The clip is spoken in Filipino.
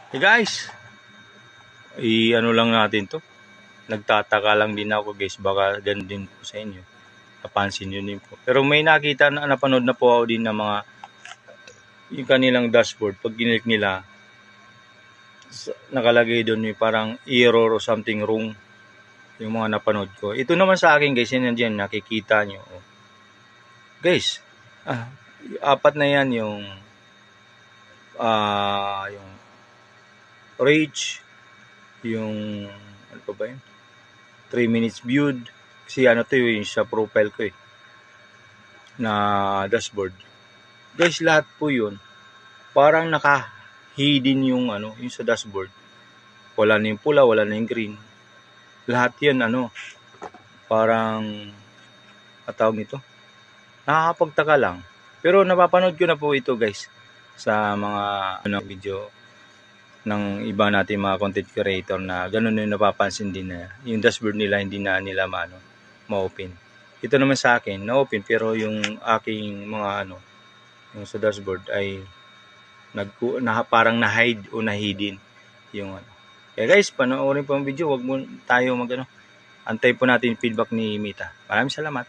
Hey guys, ano lang natin to. Nagtataka lang din ako guys, baka ganun din po sa inyo. Napansin nyo din po. Pero may nakita na napanood na po ako din ng mga yung kanilang dashboard. Pag kinilik nila, nakalagay doon yung parang error or something wrong yung mga napanood ko. Ito naman sa akin guys, yan dyan, nakikita nyo. Guys, apat na yan yung rage, yung ano pa ba yun? 3 minutes viewed. Kasi ano to yung sa profile ko na dashboard. Guys, lahat po yun parang naka-hidden yung yung sa dashboard. Wala na yung pula, wala na yung green. Lahat yan parang tawag nito. Nakakapagtaka lang. Pero napapanood ko na po ito guys sa mga video ng iba natin mga content creator na ganun yung napapansin din na yung dashboard nila hindi na nila ma-open. Ito naman sa akin, na-open pero yung aking mga yung sa dashboard ay parang na-hide o na-hidden yung Kaya guys, panoorin po ang video, wag mo tayo antay po natin yung feedback ni Mita. Maraming salamat.